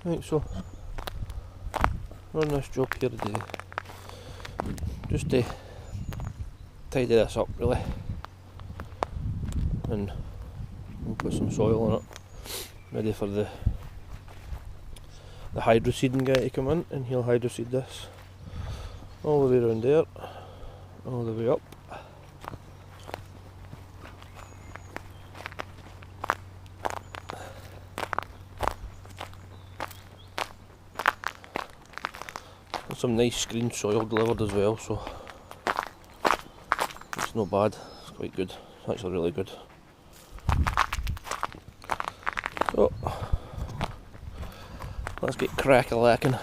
Right, so we're on this job here today, just to tidy this up really, and we'll put some soil on it, ready for the hydro seeding guy to come in, and he'll hydro seed this all the way around there, all the way up. Some nice screen soil delivered as well, so it's not bad, it's quite good, it's actually really good. So let's get crack-a-lacking.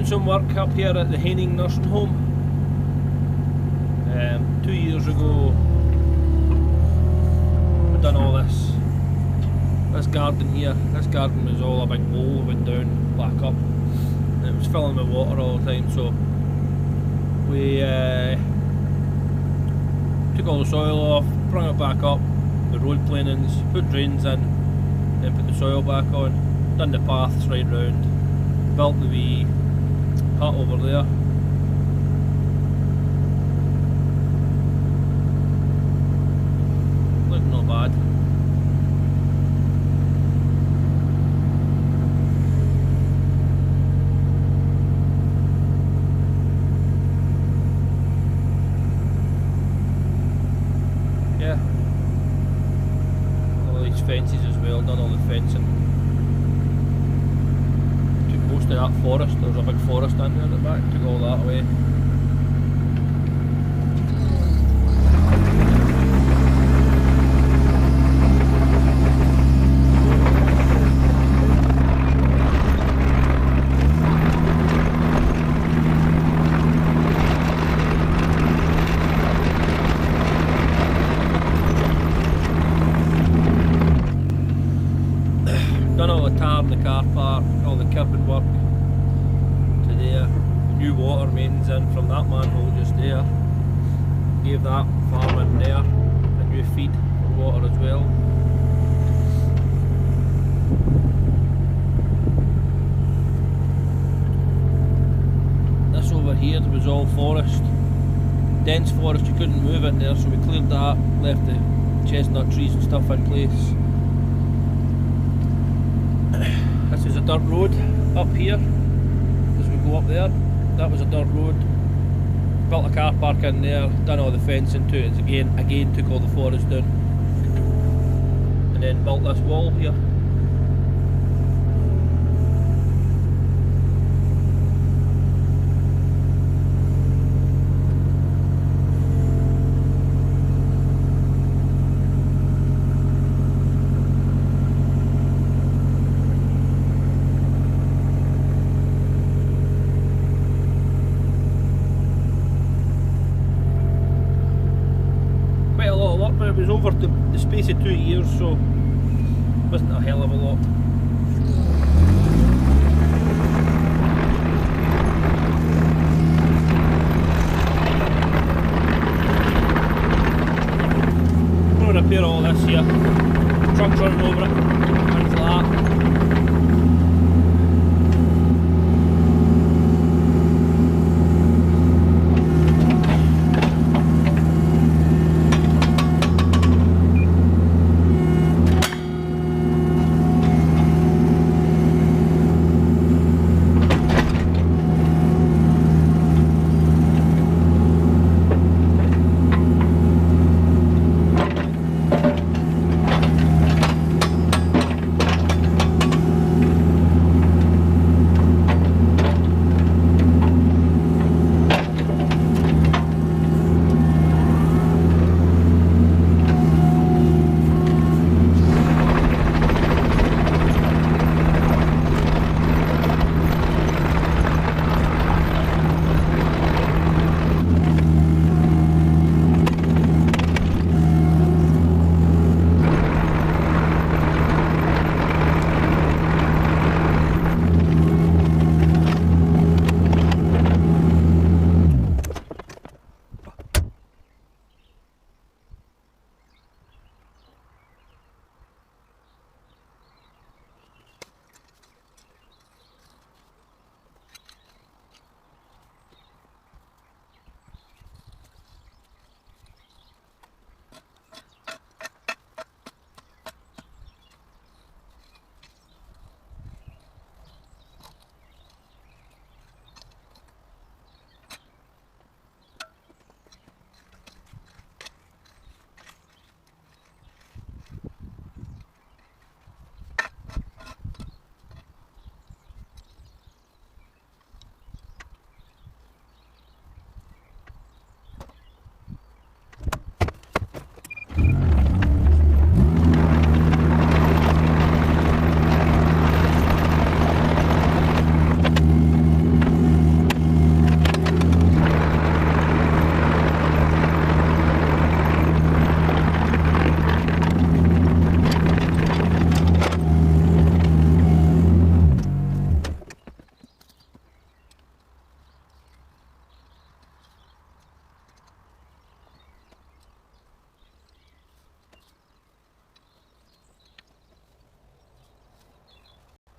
Some work up here at the Haining nursing home. 2 years ago we done all this garden here. This garden was all a big hole, went down, back up, and it was filling with water all the time, so we took all the soil off, brought it back up, the road planings, put drains in, then put the soil back on, done the paths right round, built the wee hut over there. Look, not bad. these fences as well, done all the fencing. Took most of that forest, there was a big forest in there at the back, took all that away. Done all the tar in the car park, all the curbing work to there. New water mains in from that manhole just there. Gave that farm in there a new feed for water as well. This over here was all forest, dense forest, you couldn't move in there, so we cleared that, left the chestnut trees and stuff in place. This is a dirt road up here as we go up there. That was a dirt road. Built a car park in there, done all the fencing to it again took all the forest down. And then built this wall here. But it was over the space of 2 years, so it wasn't a hell of a lot. I'm going to repair all this here. Truck's running over it, things like that.